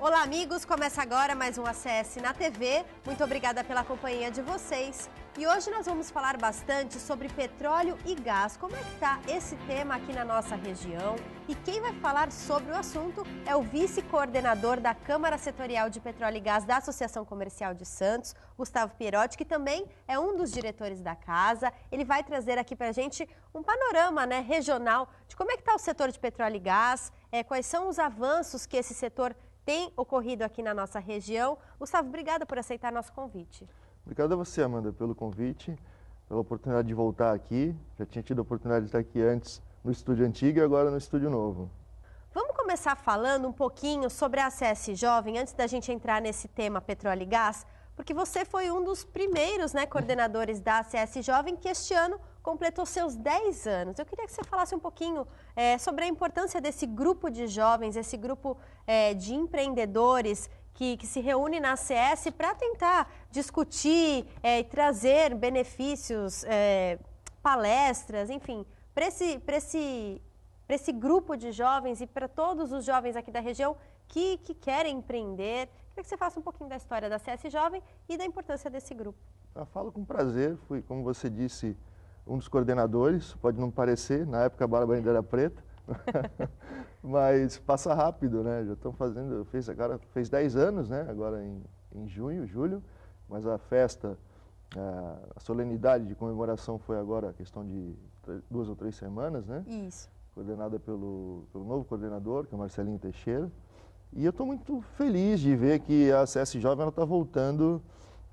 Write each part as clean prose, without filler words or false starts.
Olá, amigos! Começa agora mais um ACS na TV. Muito obrigada pela companhia de vocês. E hoje nós vamos falar bastante sobre petróleo e gás. Como é que está esse tema aqui na nossa região? E quem vai falar sobre o assunto é o vice-coordenador da Câmara Setorial de Petróleo e Gás da Associação Comercial de Santos, Gustavo Pierotti, que também é um dos diretores da casa. Ele vai trazer aqui para a gente um panorama, regional de como é que está o setor de petróleo e gás, quais são os avanços que esse setor tem ocorrido aqui na nossa região. Gustavo, obrigada por aceitar nosso convite. Obrigado a você, Amanda, pelo convite, pela oportunidade de voltar aqui. Já tinha tido a oportunidade de estar aqui antes no estúdio antigo e agora no estúdio novo. Vamos começar falando um pouquinho sobre a ACS Jovem, antes da gente entrar nesse tema petróleo e gás, porque você foi um dos primeiros coordenadores da ACS Jovem que este ano completou seus 10 anos. Eu queria que você falasse um pouquinho sobre a importância desse grupo de jovens, esse grupo de empreendedores que se reúne na ACS para tentar discutir e trazer benefícios, palestras, enfim, para esse grupo de jovens e para todos os jovens aqui da região que querem empreender. Queria que você falasse um pouquinho da história da ACS Jovem e da importância desse grupo. Eu falo com prazer, fui, como você disse, um dos coordenadores, pode não parecer, na época a barba ainda era preta, mas passa rápido, né? Já estão fazendo, fez 10 anos, né? Agora em junho, julho, mas a festa, a solenidade de comemoração foi agora a questão de 2 ou 3 semanas, né? Isso. Coordenada pelo novo coordenador, que é o Marcelinho Teixeira. E eu estou muito feliz de ver que a ACS Jovem está voltando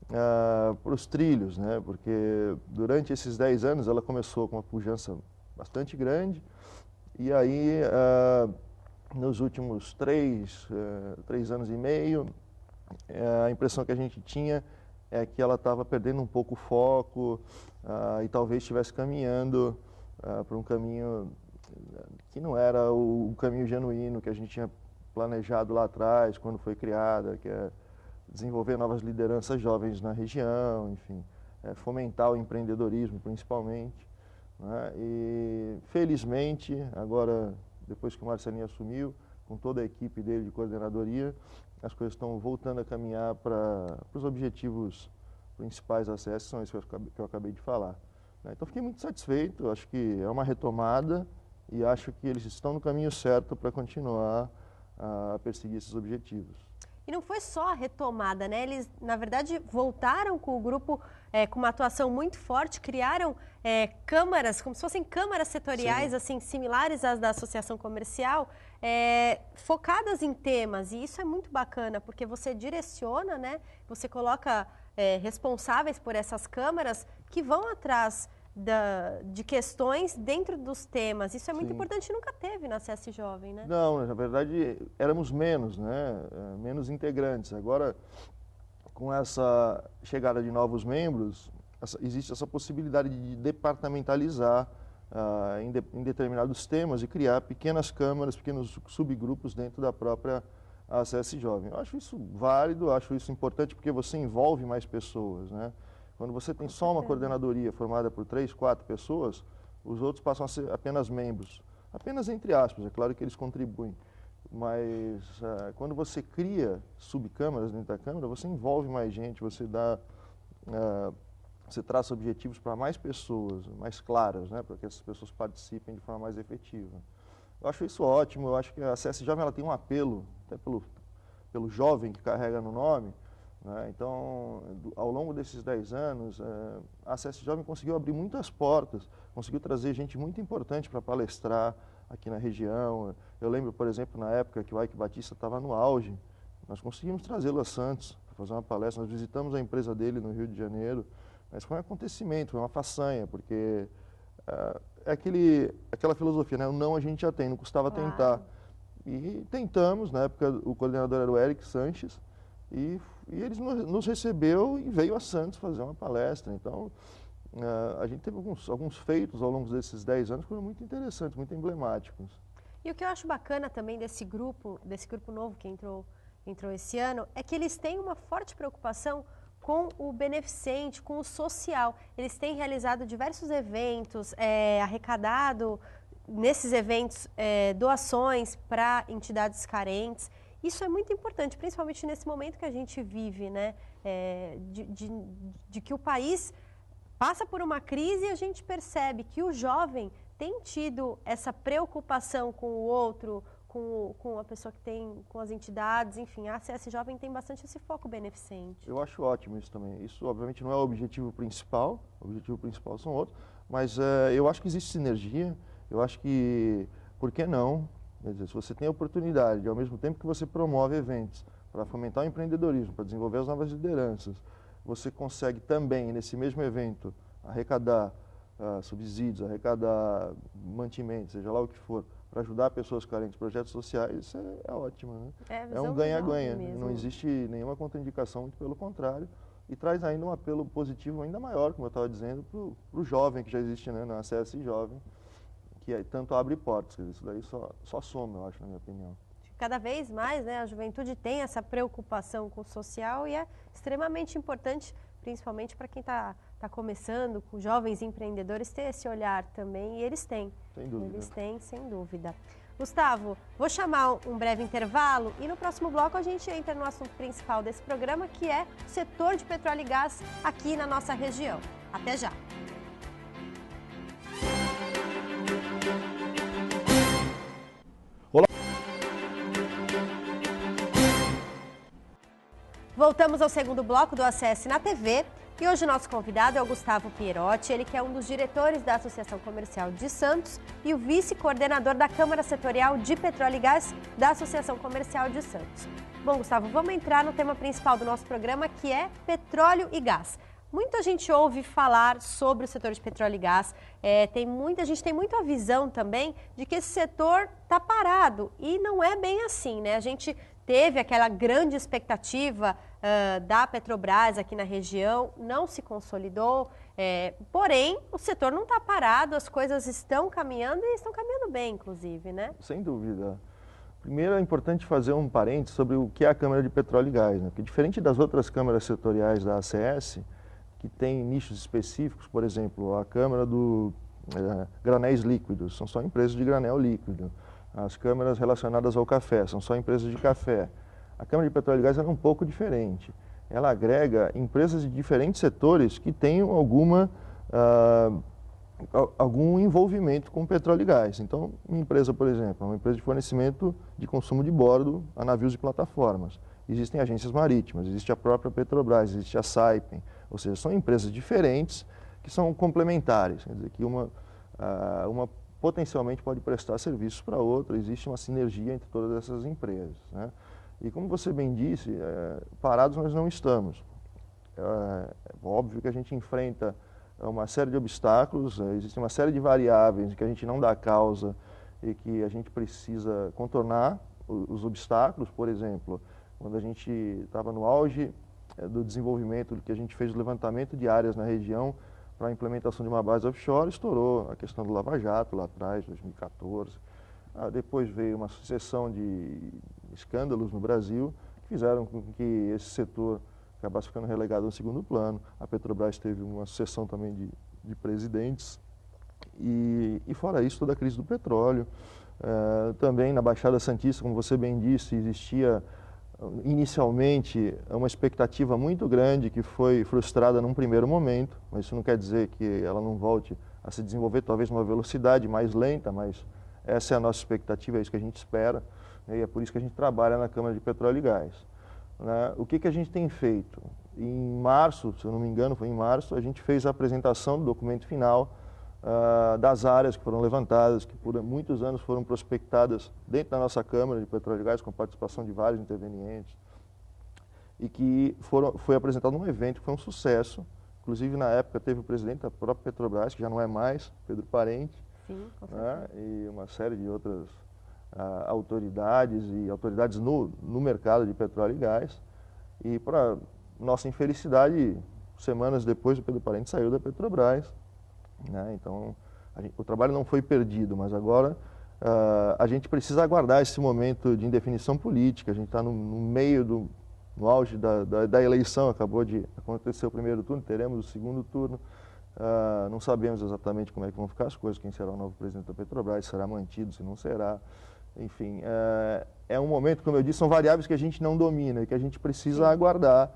para os trilhos, né? Porque durante esses 10 anos ela começou com uma pujança bastante grande e aí nos últimos 3 anos e meio a impressão que a gente tinha é que ela estava perdendo um pouco o foco e talvez estivesse caminhando para um caminho que não era o caminho genuíno que a gente tinha planejado lá atrás, quando foi criada, que é desenvolver novas lideranças jovens na região, enfim, fomentar o empreendedorismo principalmente, né? E felizmente, agora, depois que o Marcelinho assumiu, com toda a equipe dele de coordenadoria, as coisas estão voltando a caminhar para os objetivos principais da ACS, são esses que eu acabei de falar. Então fiquei muito satisfeito, acho que é uma retomada e acho que eles estão no caminho certo para continuar a perseguir esses objetivos. E não foi só a retomada, né? Eles, na verdade, voltaram com o grupo com uma atuação muito forte, criaram câmaras, como se fossem câmaras setoriais, assim, similares às da Associação Comercial, focadas em temas. E isso é muito bacana, porque você direciona, né? Você coloca responsáveis por essas câmaras que vão atrás de questões dentro dos temas. Isso é muito importante, nunca teve na ACS Jovem, né? Não, na verdade éramos menos, né? Menos integrantes. Agora, com essa chegada de novos membros, existe essa possibilidade de departamentalizar em determinados temas e criar pequenas câmaras, pequenos subgrupos dentro da própria ACS Jovem. Eu acho isso válido, acho isso importante porque você envolve mais pessoas, né? Quando você tem só uma coordenadoria formada por 3, 4 pessoas, os outros passam a ser apenas membros. Apenas entre aspas, é claro que eles contribuem. Mas quando você cria subcâmaras dentro da Câmara, você envolve mais gente, você você traça objetivos para mais pessoas, mais claras, né, para que essas pessoas participem de forma mais efetiva. Eu acho isso ótimo, eu acho que a ACS Jovem ela tem um apelo, até pelo jovem que carrega no nome. Então, ao longo desses 10 anos, a ACS Jovem conseguiu abrir muitas portas, conseguiu trazer gente muito importante para palestrar aqui na região. Eu lembro, por exemplo, na época que o Ike Batista estava no auge, nós conseguimos trazê-lo a Santos para fazer uma palestra, nós visitamos a empresa dele no Rio de Janeiro, mas foi um acontecimento, foi uma façanha, porque é aquela filosofia, né? O não a gente já tem, não custava tentar. E tentamos, na época o coordenador era o Eric Sanches, e ele nos recebeu e veio a Santos fazer uma palestra. Então, a gente teve alguns feitos ao longo desses 10 anos que foram muito interessantes, muito emblemáticos. E o que eu acho bacana também desse grupo novo que entrou esse ano, é que eles têm uma forte preocupação com o beneficente, com o social. Eles têm realizado diversos eventos, arrecadado nesses eventos doações para entidades carentes. Isso é muito importante, principalmente nesse momento que a gente vive, né? De que o país passa por uma crise e a gente percebe que o jovem tem tido essa preocupação com o outro, com a pessoa que tem, com as entidades, enfim, a ACS Jovem tem bastante esse foco beneficente. Eu acho ótimo isso também. Isso, obviamente, não é o objetivo principal são outros, mas eu acho que existe sinergia, eu acho que, por que não? Quer dizer, se você tem a oportunidade, ao mesmo tempo que você promove eventos para fomentar o empreendedorismo, para desenvolver as novas lideranças, você consegue também, nesse mesmo evento, arrecadar subsídios, arrecadar mantimentos, seja lá o que for, para ajudar pessoas carentes, projetos sociais, isso é ótimo, né? É um ganha-ganha, não existe nenhuma contraindicação, muito pelo contrário, e traz ainda um apelo positivo ainda maior, como eu estava dizendo, para o jovem que já existe, né, na ACS Jovem, que tanto abre portas, quer dizer, isso daí só soma, eu acho, na minha opinião. Cada vez mais, né, a juventude tem essa preocupação com o social e é extremamente importante, principalmente para quem está começando, com jovens empreendedores, ter esse olhar também, e eles têm. Sem dúvida. Eles têm, sem dúvida. Gustavo, vou chamar um breve intervalo e no próximo bloco a gente entra no assunto principal desse programa, que é o setor de petróleo e gás aqui na nossa região. Até já! Olá! Voltamos ao segundo bloco do ACS na TV e hoje o nosso convidado é o Gustavo Pierotti, ele que é um dos diretores da Associação Comercial de Santos e o vice-coordenador da Câmara Setorial de Petróleo e Gás da Associação Comercial de Santos. Bom, Gustavo, vamos entrar no tema principal do nosso programa, que é petróleo e gás. Muita gente ouve falar sobre o setor de petróleo e gás, a gente tem muita visão também de que esse setor está parado e não é bem assim, né? A gente teve aquela grande expectativa da Petrobras aqui na região, não se consolidou, porém o setor não está parado, as coisas estão caminhando e estão caminhando bem, inclusive, né? Sem dúvida. Primeiro é importante fazer um parênteses sobre o que é a Câmara de Petróleo e Gás, né? Porque diferente das outras câmaras setoriais da ACS, que tem nichos específicos, por exemplo, a Câmara do Granéis Líquidos, são só empresas de granel líquido. As câmaras relacionadas ao café, são só empresas de café. A Câmara de Petróleo e Gás é um pouco diferente. Ela agrega empresas de diferentes setores que tenham algum envolvimento com petróleo e gás. Então, uma empresa, por exemplo, é uma empresa de fornecimento de consumo de bordo a navios e plataformas. Existem agências marítimas, existe a própria Petrobras, existe a Saipem. Ou seja, são empresas diferentes que são complementares. Quer dizer, que uma potencialmente pode prestar serviços para outra, existe uma sinergia entre todas essas empresas, né? E como você bem disse, parados nós não estamos. É óbvio que a gente enfrenta uma série de obstáculos, existe uma série de variáveis que a gente não dá causa e que a gente precisa contornar os obstáculos. Por exemplo, quando a gente estava no auge do desenvolvimento, que a gente fez o levantamento de áreas na região para a implementação de uma base offshore, estourou a questão do Lava Jato lá atrás, 2014. Depois veio uma sucessão de escândalos no Brasil que fizeram com que esse setor acabasse ficando relegado ao segundo plano. A Petrobras teve uma sucessão também de presidentes e fora isso, toda a crise do petróleo. Também na Baixada Santista, como você bem disse, existia inicialmente uma expectativa muito grande que foi frustrada num primeiro momento, mas isso não quer dizer que ela não volte a se desenvolver, talvez numa velocidade mais lenta, mas essa é a nossa expectativa, é isso que a gente espera, né? E é por isso que a gente trabalha na Câmara de Petróleo e Gás, né? O que a gente tem feito? Em março, se eu não me engano, foi em março, a gente fez a apresentação do documento final das áreas que foram levantadas, que por muitos anos foram prospectadas dentro da nossa Câmara de Petróleo e Gás, com participação de vários intervenientes, e que foi apresentado num evento que foi um sucesso. Inclusive, na época, teve o presidente da própria Petrobras, que já não é mais, Pedro Parente. Sim, com certeza. E uma série de outras autoridades no mercado de petróleo e gás. E, para nossa infelicidade, semanas depois, o Pedro Parente saiu da Petrobras, né? Então, o trabalho não foi perdido, mas agora a gente precisa aguardar esse momento de indefinição política. A gente está no auge da eleição, acabou de acontecer o primeiro turno, teremos o segundo turno. Não sabemos exatamente como é que vão ficar as coisas, quem será o novo presidente da Petrobras, se será mantido, se não será. enfim, é um momento, como eu disse, são variáveis que a gente não domina e que a gente precisa aguardar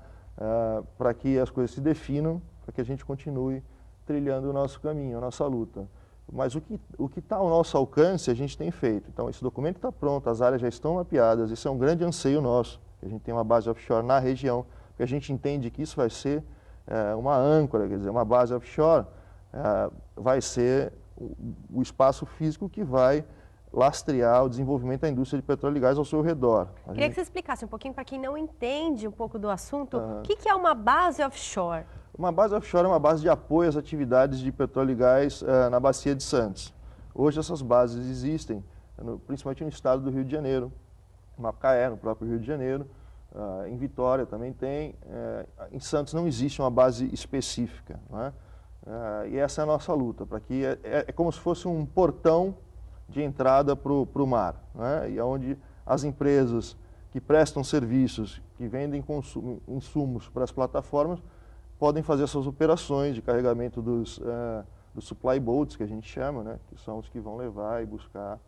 para que as coisas se definam, para que a gente continue trilhando o nosso caminho, a nossa luta. Mas o que está ao nosso alcance, a gente tem feito. Então, esse documento está pronto, as áreas já estão mapeadas, isso é um grande anseio nosso, que a gente tem uma base offshore na região, porque a gente entende que isso vai ser uma âncora, quer dizer, uma base offshore vai ser o espaço físico que vai lastrear o desenvolvimento da indústria de petróleo e gás ao seu redor. Queria que você explicasse um pouquinho, para quem não entende um pouco do assunto, o que é uma base offshore? Uma base offshore é uma base de apoio às atividades de petróleo e gás na Bacia de Santos. Hoje essas bases existem, principalmente no estado do Rio de Janeiro, em Macaé, no próprio Rio de Janeiro, em Vitória também tem, em Santos não existe uma base específica, não é? E essa é a nossa luta, para que é como se fosse um portão de entrada para o mar, né? E onde as empresas que prestam serviços, que vendem insumos para as plataformas, podem fazer essas operações de carregamento dos supply boats, que a gente chama, né? Que são os que vão levar e buscar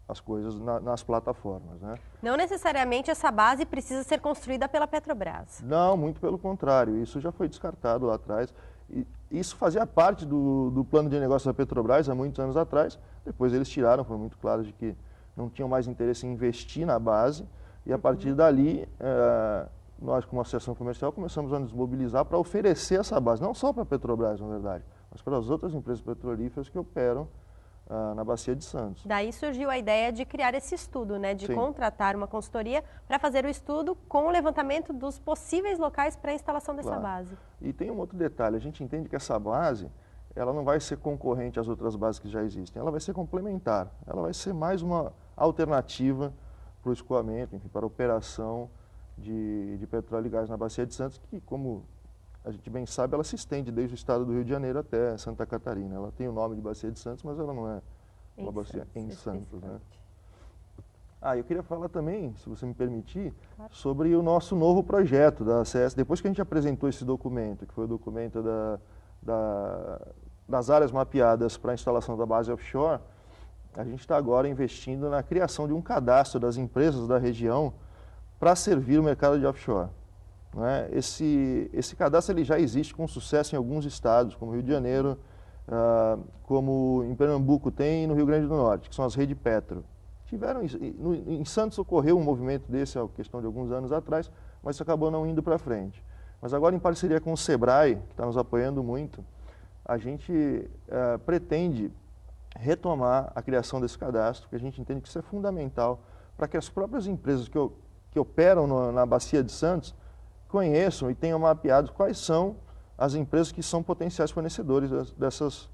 as coisas nas plataformas, né? Não necessariamente essa base precisa ser construída pela Petrobras. Não, muito pelo contrário, isso já foi descartado lá atrás. E isso fazia parte do plano de negócio da Petrobras há muitos anos atrás. Depois eles tiraram, foi muito claro de que não tinham mais interesse em investir na base. E a partir dali, nós como associação comercial começamos a nos mobilizar para oferecer essa base, não só para a Petrobras, na verdade, mas para as outras empresas petrolíferas que operam na Bacia de Santos. Daí surgiu a ideia de criar esse estudo, né? De contratar uma consultoria para fazer o estudo com o levantamento dos possíveis locais para a instalação dessa base. E tem um outro detalhe, a gente entende que essa base, ela não vai ser concorrente às outras bases que já existem, ela vai ser complementar, ela vai ser mais uma alternativa para o escoamento, enfim, para a operação de petróleo e gás na Bacia de Santos, que, como a gente bem sabe, ela se estende desde o estado do Rio de Janeiro até Santa Catarina. Ela tem o nome de Bacia de Santos, mas ela não é uma bacia em Santos, né? Eu queria falar também, se você me permitir, sobre o nosso novo projeto da ACS. Depois que a gente apresentou esse documento, que foi o documento das áreas mapeadas para a instalação da base offshore, a gente está agora investindo na criação de um cadastro das empresas da região para servir o mercado de offshore. Né? Esse cadastro ele já existe com sucesso em alguns estados, como Rio de Janeiro, como em Pernambuco tem e no Rio Grande do Norte, que são as redes Petro. Em Santos ocorreu um movimento desse, há questão de alguns anos atrás, mas isso acabou não indo para frente. Mas agora, em parceria com o SEBRAE, que está nos apoiando muito, a gente pretende retomar a criação desse cadastro, porque a gente entende que isso é fundamental para que as próprias empresas que operam na Bacia de Santos conheçam e tenham mapeado quais são as empresas que são potenciais fornecedores dessas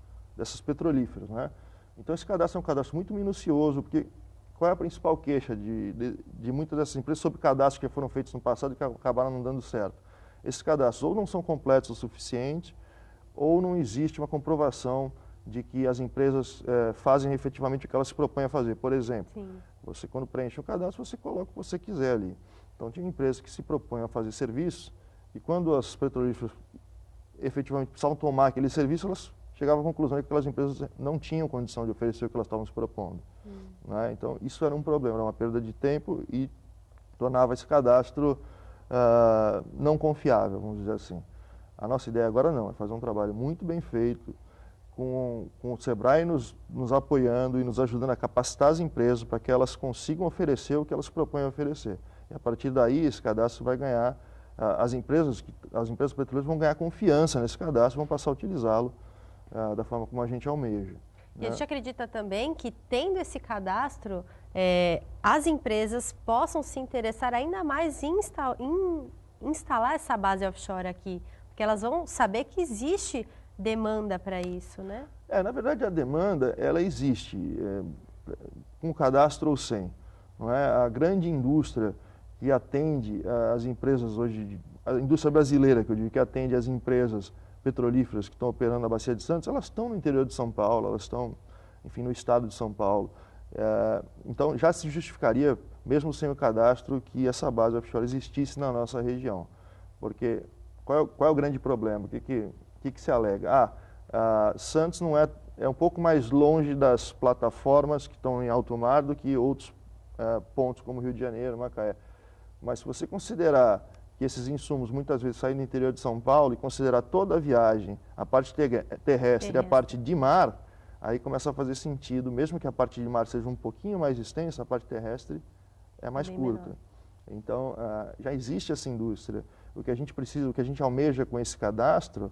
petrolíferas, né? Então, esse cadastro é um cadastro muito minucioso, porque qual é a principal queixa de muitas dessas empresas sobre cadastros que foram feitos no passado e que acabaram não dando certo? Esses cadastros ou não são completos o suficiente, ou não existe uma comprovação de que as empresas fazem efetivamente o que elas se propõem a fazer. Por exemplo, você quando preenche o cadastro, você coloca o que você quiser ali. Então, tinha empresas que se propõem a fazer serviços e quando as petrolíferas efetivamente precisavam tomar aquele serviço, elas chegavam à conclusão de que aquelas empresas não tinham condição de oferecer o que elas estavam se propondo. Né? Então, isso era um problema, era uma perda de tempo e tornava esse cadastro não confiável, vamos dizer assim. A nossa ideia agora não, é fazer um trabalho muito bem feito, com o SEBRAE nos apoiando e nos ajudando a capacitar as empresas para que elas consigam oferecer o que elas se propõem a oferecer. E a partir daí, esse cadastro vai ganhar, as empresas petroleiras vão ganhar confiança nesse cadastro e vão passar a utilizá-lo da forma como a gente almeja. E a gente acredita também que, tendo esse cadastro, as empresas possam se interessar ainda mais em instalar essa base offshore aqui, porque elas vão saber que existe demanda para isso, né? Na verdade, a demanda, ela existe, com cadastro ou sem. Não é? A grande indústria que atende as empresas hoje, a indústria brasileira, que eu digo, que atende as empresas petrolíferas que estão operando na Bacia de Santos, elas estão no interior de São Paulo, elas estão, enfim, no estado de São Paulo. Então, já se justificaria, mesmo sem o cadastro, que essa base offshore existisse na nossa região. Porque qual é o grande problema? O que se alega? Santos não é é um pouco mais longe das plataformas que estão em alto mar do que outros pontos como Rio de Janeiro, Macaé. Mas se você considerar que esses insumos muitas vezes saem do interior de São Paulo e considerar toda a viagem, a parte terrestre e a parte de mar, aí começa a fazer sentido, mesmo que a parte de mar seja um pouquinho mais extensa, a parte terrestre é mais curta. Menor. Então, já existe essa indústria. O que a gente precisa, o que a gente almeja com esse cadastro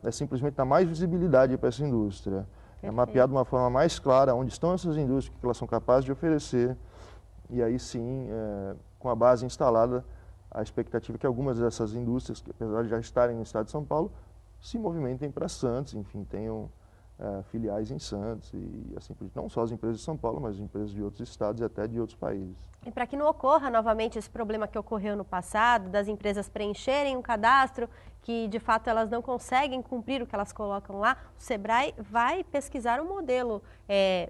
é simplesmente dar mais visibilidade para essa indústria. É mapear de uma forma mais clara onde estão essas indústrias, o que elas são capazes de oferecer. E aí sim, com a base instalada, a expectativa é que algumas dessas indústrias, que apesar de já estarem no estado de São Paulo, se movimentem para Santos, enfim, tenham filiais em Santos e assim por diante. Não só as empresas de São Paulo, mas as empresas de outros estados e até de outros países. E para que não ocorra novamente esse problema que ocorreu no passado, das empresas preencherem um cadastro que de fato elas não conseguem cumprir o que elas colocam lá, o Sebrae vai pesquisar um modelo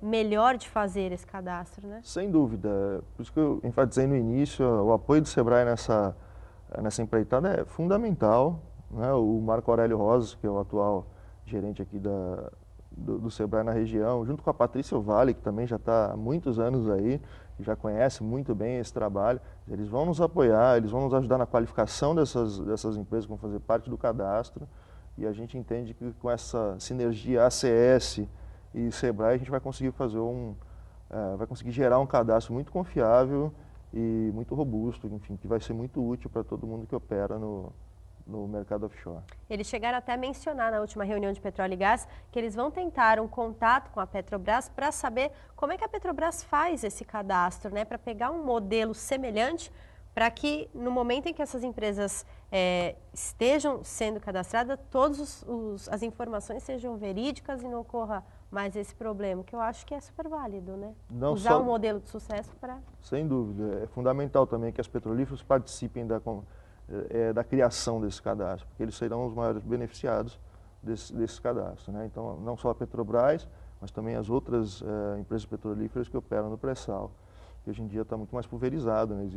melhor de fazer esse cadastro, né? Sem dúvida. Por isso que eu enfatizei no início, o apoio do Sebrae nessa empreitada é fundamental, né? O Marco Aurélio Rosas, que é o atual gerente aqui do Sebrae na região, junto com a Patrícia Vale, que também já está há muitos anos aí, já conhece muito bem esse trabalho, eles vão nos apoiar, eles vão nos ajudar na qualificação dessas empresas que vão fazer parte do cadastro, e a gente entende que com essa sinergia ACS e Sebrae a gente vai conseguir fazer vai conseguir gerar um cadastro muito confiável e muito robusto, enfim, que vai ser muito útil para todo mundo que opera no mercado offshore. Eles chegaram até a mencionar na última reunião de Petróleo e Gás que eles vão tentar um contato com a Petrobras para saber como é que a Petrobras faz esse cadastro, né? Para pegar um modelo semelhante para que no momento em que essas empresas estejam sendo cadastradas, todas as informações sejam verídicas e não ocorra mais esse problema, que eu acho que é super válido, né? Usar um modelo de sucesso para... Sem dúvida. É fundamental também que as petrolíferas participem da criação desse cadastro, porque eles serão os maiores beneficiados desse cadastro, né? Então, não só a Petrobras, mas também as outras empresas petrolíferas que operam no pré-sal, que hoje em dia está muito mais pulverizado, né?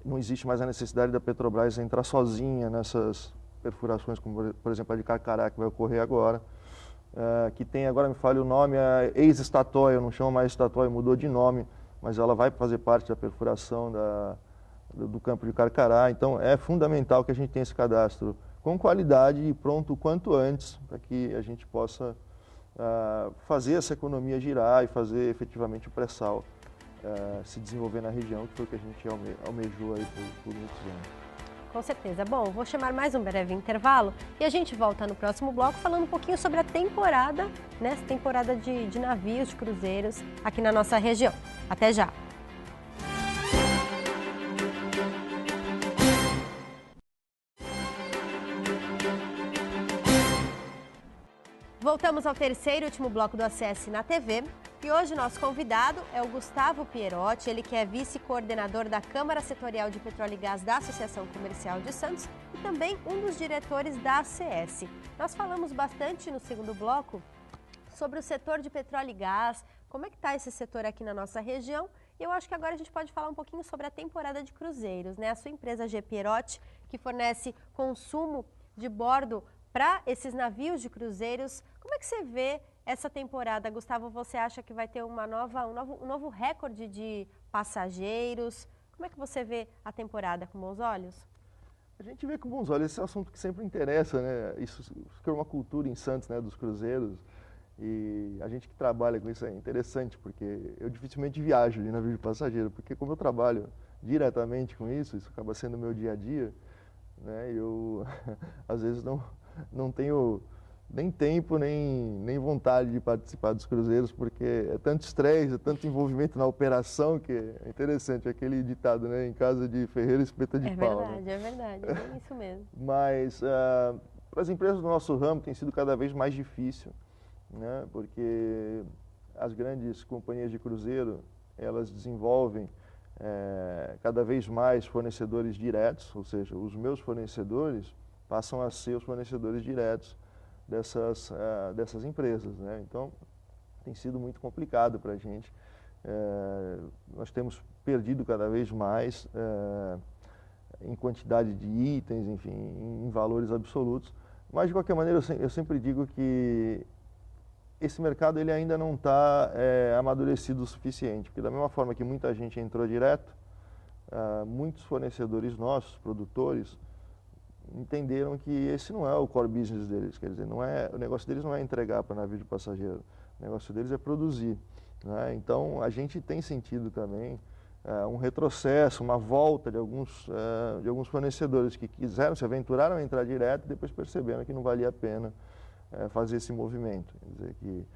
Não existe mais a necessidade da Petrobras entrar sozinha nessas perfurações, como por exemplo a de Carcará, que vai ocorrer agora, que tem, agora me falha o nome, a ex-Statoil, não chama mais Statoil, mudou de nome, mas ela vai fazer parte da perfuração do campo de Carcará. Então é fundamental que a gente tenha esse cadastro com qualidade e pronto o quanto antes, para que a gente possa fazer essa economia girar e fazer efetivamente o pré-sal se desenvolver na região, que foi o que a gente almejou aí por muitos anos. Com certeza. Bom, vou chamar mais um breve intervalo e a gente volta no próximo bloco falando um pouquinho sobre a temporada, né? Essa temporada de navios, de cruzeiros aqui na nossa região. Até já! Voltamos ao terceiro e último bloco do ACS na TV e hoje nosso convidado é o Gustavo Pierotti, ele que é vice-coordenador da Câmara Setorial de Petróleo e Gás da Associação Comercial de Santos e também um dos diretores da ACS. Nós falamos bastante no segundo bloco sobre o setor de petróleo e gás, como é que está esse setor aqui na nossa região e eu acho que agora a gente pode falar um pouquinho sobre a temporada de cruzeiros, né? A sua empresa G Pierotti, que fornece consumo de bordo para esses navios de cruzeiros. Como é que você vê essa temporada, Gustavo? Você acha que vai ter um novo recorde de passageiros? Como é que você vê a temporada, com bons olhos? A gente vê com bons olhos, esse é um assunto que sempre interessa, né? Isso criou uma cultura em Santos, né, dos cruzeiros. E a gente que trabalha com isso é interessante, porque eu dificilmente viajo de navio de passageiro, porque como eu trabalho diretamente com isso acaba sendo o meu dia a dia, né? Eu às vezes não tenho nem tempo, nem vontade de participar dos cruzeiros, porque é tanto estresse, é tanto envolvimento na operação, que é interessante, aquele ditado, né? Em casa de ferreiro, espeta de pau. É verdade, é bem isso mesmo. Mas para as empresas do nosso ramo tem sido cada vez mais difícil, né? Porque as grandes companhias de cruzeiro, elas desenvolvem cada vez mais fornecedores diretos, ou seja, os meus fornecedores passam a ser os fornecedores diretos dessas empresas, né? Então, tem sido muito complicado para a gente. Nós temos perdido cada vez mais em quantidade de itens, enfim, em valores absolutos, Mas, de qualquer maneira, eu sempre digo que esse mercado ele ainda não está amadurecido o suficiente, porque da mesma forma que muita gente entrou direto, muitos fornecedores nossos, produtores, entenderam que esse não é o core business deles, quer dizer, o negócio deles não é entregar para navio de passageiro, o negócio deles é produzir, né? Então, a gente tem sentido também um retrocesso, uma volta de alguns fornecedores que quiseram, se aventuraram a entrar direto e depois perceberam que não valia a pena fazer esse movimento. Quer dizer, que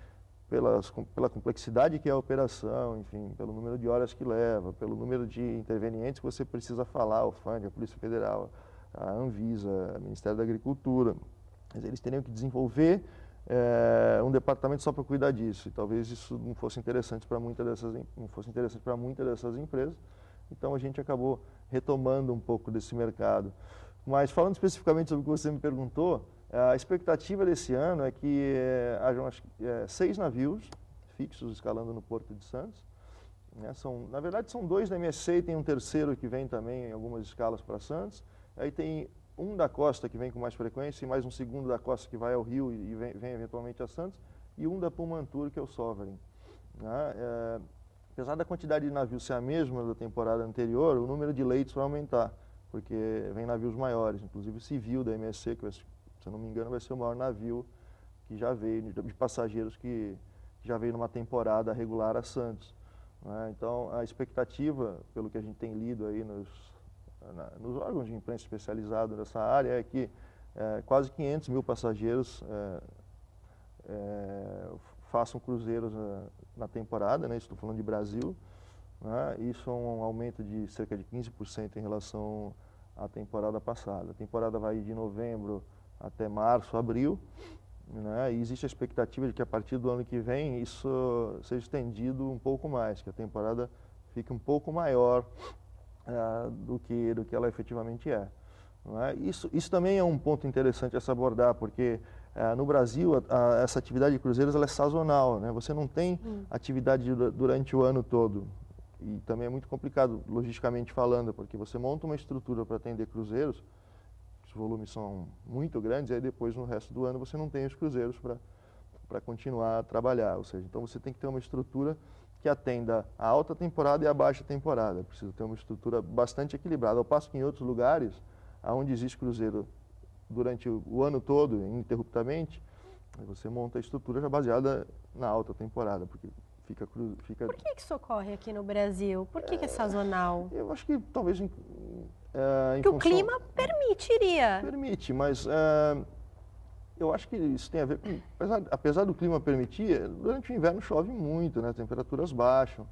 pela complexidade que é a operação, enfim, pelo número de horas que leva, pelo número de intervenientes que você precisa falar, o FANG, a Polícia Federal, a Anvisa, o Ministério da Agricultura, eles teriam que desenvolver um departamento só para cuidar disso. E talvez isso não fosse interessante para muitas dessas empresas. Então a gente acabou retomando um pouco desse mercado. Mas falando especificamente sobre o que você me perguntou, a expectativa desse ano é que hajam 6 navios fixos escalando no Porto de Santos. Né? Na verdade, são 2 da MSC e tem um terceiro que vem também em algumas escalas para Santos. Aí tem um da costa que vem com mais frequência e mais um segundo da costa que vai ao Rio e vem eventualmente a Santos. E um da Pumantur, que é o Sovereign. Né? Apesar da quantidade de navios ser a mesma da temporada anterior, o número de leitos vai aumentar, porque vem navios maiores, inclusive o Civil da MSC, que se eu não me engano vai ser o maior navio que já veio, de passageiros que já veio numa temporada regular a Santos. Né? Então, a expectativa, pelo que a gente tem lido aí nos órgãos de imprensa especializados nessa área, é que quase 500 mil passageiros façam cruzeiros na temporada, né? Estou falando de Brasil, né? Isso é um aumento de cerca de 15% em relação à temporada passada. A temporada vai de novembro até março, abril, né? E existe a expectativa de que a partir do ano que vem isso seja estendido um pouco mais, que a temporada fique um pouco maior do que ela efetivamente é. Não é? Isso também é um ponto interessante a se abordar, porque no Brasil essa atividade de cruzeiros ela é sazonal, né? Você não tem atividade durante o ano todo. E também é muito complicado, logisticamente falando, porque você monta uma estrutura para atender cruzeiros, os volumes são muito grandes, e aí depois no resto do ano você não tem os cruzeiros para continuar a trabalhar. Ou seja, então você tem que ter uma estrutura que atenda a alta temporada e a baixa temporada. Precisa ter uma estrutura bastante equilibrada. Ao passo que em outros lugares, onde existe cruzeiro durante o ano todo, ininterruptamente, você monta a estrutura já baseada na alta temporada, porque fica... Por que isso ocorre aqui no Brasil? Por que é sazonal? Eu acho que talvez porque o clima permitiria. Permite, mas eu acho que isso tem a ver com... Apesar do clima permitir, durante o inverno chove muito, né? Temperaturas baixam.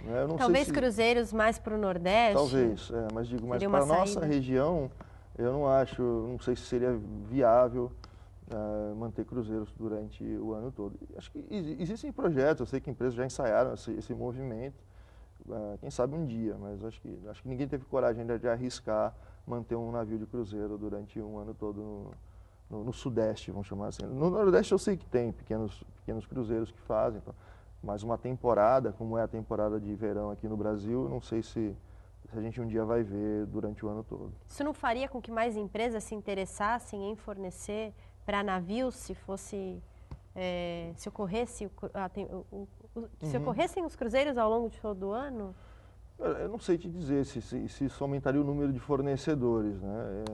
Né? Eu não Talvez sei se... cruzeiros mais para o Nordeste? Talvez, mas digo, mas para a nossa região, eu não sei se seria viável manter cruzeiros durante o ano todo. Acho que existem projetos, eu sei que empresas já ensaiaram esse movimento, quem sabe um dia, mas acho que ninguém teve coragem ainda de arriscar manter um navio de cruzeiro durante um ano todo no Sudeste, vamos chamar assim. No Nordeste eu sei que tem pequenos cruzeiros que fazem, mas uma temporada, como é a temporada de verão aqui no Brasil, não sei se a gente um dia vai ver durante o ano todo. Isso não faria com que mais empresas se interessassem em fornecer para navios se fosse... se ocorressem os cruzeiros ao longo de todo o ano? Eu não sei te dizer se isso aumentaria o número de fornecedores, né?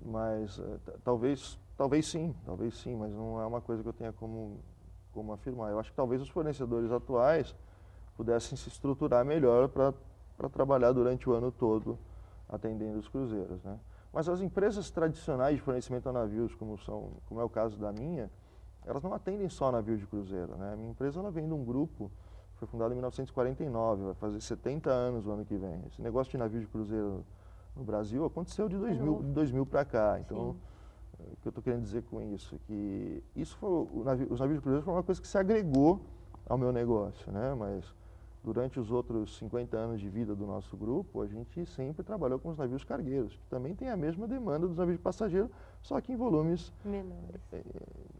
Mas talvez sim, mas não é uma coisa que eu tenha como afirmar. Eu acho que talvez os fornecedores atuais pudessem se estruturar melhor para trabalhar durante o ano todo atendendo os cruzeiros, né? Mas as empresas tradicionais de fornecimento a navios, como é o caso da minha, elas não atendem só navios de cruzeiro, né? A minha empresa ela vem de um grupo, foi fundado em 1949, vai fazer 70 anos o ano que vem. Esse negócio de navio de cruzeiro no Brasil aconteceu de 2000 para cá. Então, o que eu estou querendo dizer com isso é que os navios de cruzeiro foram uma coisa que se agregou ao meu negócio, né? Mas durante os outros 50 anos de vida do nosso grupo, a gente sempre trabalhou com os navios cargueiros, que também tem a mesma demanda dos navios de passageiro, só que em volumes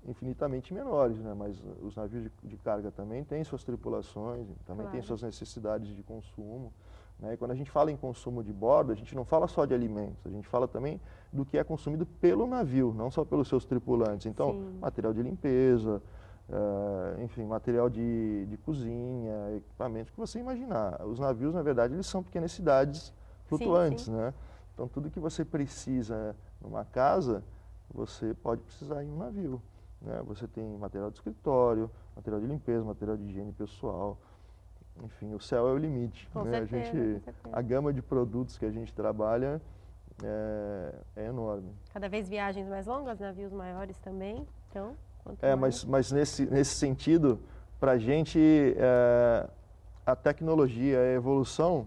infinitamente menores, né? Mas os navios de carga também têm suas tripulações, também têm suas necessidades de consumo. Né? E quando a gente fala em consumo de bordo, a gente não fala só de alimentos, a gente fala também do que é consumido pelo navio, não só pelos seus tripulantes. Então, Sim. material de limpeza, enfim, material de cozinha, equipamentos que você imaginar. Os navios, na verdade, eles são pequenas cidades flutuantes, sim. né? Então, tudo que você precisa numa casa, você pode precisar em um navio. Né? Você tem material de escritório, material de limpeza, material de higiene pessoal. Enfim, o céu é o limite. Com Né? certeza, com certeza. A gama de produtos que a gente trabalha é enorme. Cada vez viagens mais longas, navios maiores também, então... Mas nesse sentido, para a gente, a tecnologia, a evolução,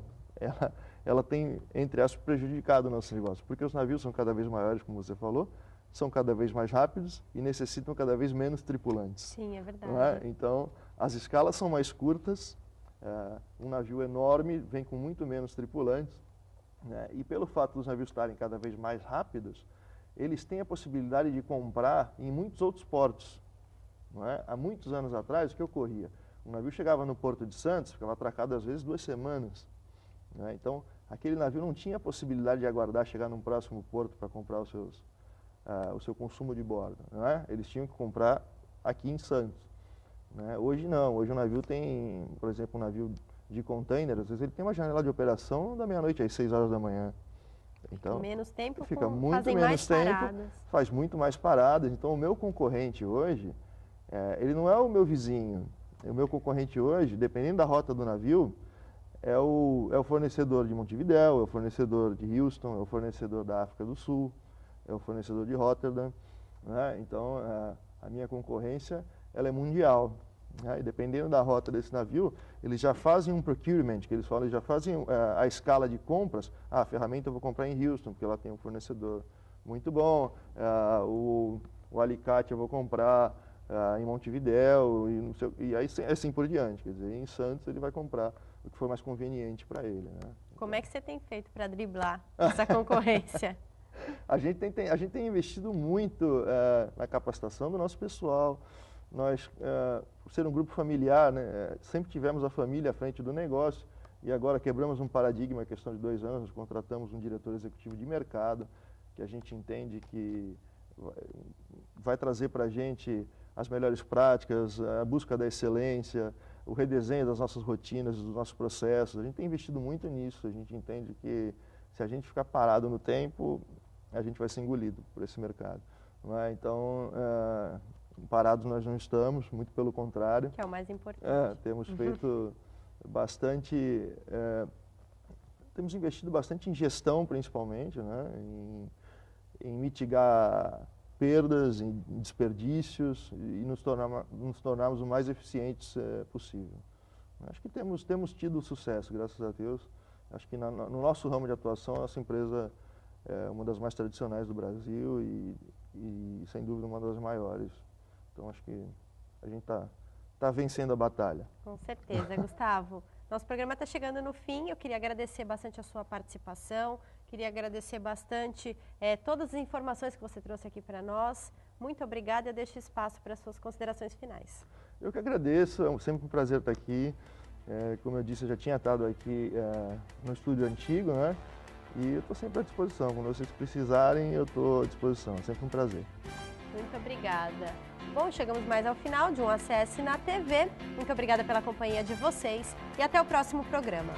ela tem, entre aspas, prejudicado o nosso negócio, porque os navios são cada vez maiores, como você falou, são cada vez mais rápidos e necessitam cada vez menos tripulantes. Sim, é verdade. Não é? Então, as escalas são mais curtas, um navio enorme vem com muito menos tripulantes, né? E pelo fato dos navios estarem cada vez mais rápidos, eles têm a possibilidade de comprar em muitos outros portos. Não é? Há muitos anos atrás, o que ocorria? Um navio chegava no Porto de Santos, ficava atracado às vezes 2 semanas. Né? Então, aquele navio não tinha a possibilidade de aguardar chegar num próximo porto para comprar o seu consumo de bordo. Não é? Eles tinham que comprar aqui em Santos. Né? Hoje não, hoje o navio tem, por exemplo, um navio de container, às vezes ele tem uma janela de operação da meia-noite às 6 horas da manhã. Então, menos tempo, fica muito fazem menos mais tempo, paradas. faz muito mais paradas. Então, o meu concorrente hoje, ele não é o meu vizinho. O meu concorrente hoje, dependendo da rota do navio, é o fornecedor de Montevidéu, é o fornecedor de Houston, é o fornecedor da África do Sul, é o fornecedor de Rotterdam. Né? Então, a minha concorrência ela é mundial. Né? E dependendo da rota desse navio, eles já fazem um procurement, que eles falam, eles já fazem a escala de compras. A ferramenta eu vou comprar em Houston, porque ela tem um fornecedor muito bom. O alicate eu vou comprar em Montevidéu, e aí assim por diante. Quer dizer, em Santos ele vai comprar o que for mais conveniente para ele. Né? Como é que você tem feito para driblar essa concorrência? A gente tem investido muito na capacitação do nosso pessoal. Nós, por ser um grupo familiar, né, sempre tivemos a família à frente do negócio e agora quebramos um paradigma, questão de 2 anos, nós contratamos um diretor executivo de mercado, que a gente entende que vai trazer para a gente as melhores práticas, a busca da excelência, o redesenho das nossas rotinas, dos nossos processos. A gente tem investido muito nisso, a gente entende que se a gente ficar parado no tempo, a gente vai ser engolido por esse mercado. Não é? Então, parados nós não estamos, muito pelo contrário. Que é o mais importante. Temos feito bastante, temos investido bastante em gestão, principalmente, né? em mitigar perdas, em desperdícios e nos tornarmos o mais eficientes possível. Acho que temos tido sucesso, graças a Deus. Acho que no nosso ramo de atuação, a nossa empresa é uma das mais tradicionais do Brasil e sem dúvida, uma das maiores. Então, acho que a gente está vencendo a batalha. Com certeza, Gustavo. Nosso programa está chegando no fim. Eu queria agradecer bastante a sua participação. Queria agradecer bastante todas as informações que você trouxe aqui para nós. Muito obrigada. Eu deixo espaço para as suas considerações finais. Eu que agradeço. É sempre um prazer estar aqui. Como eu disse, eu já tinha estado aqui no estúdio antigo, né? E eu estou sempre à disposição. Quando vocês precisarem, eu estou à disposição. É sempre um prazer. Muito obrigada. Bom, chegamos mais ao final de um ACS na TV. Muito obrigada pela companhia de vocês e até o próximo programa.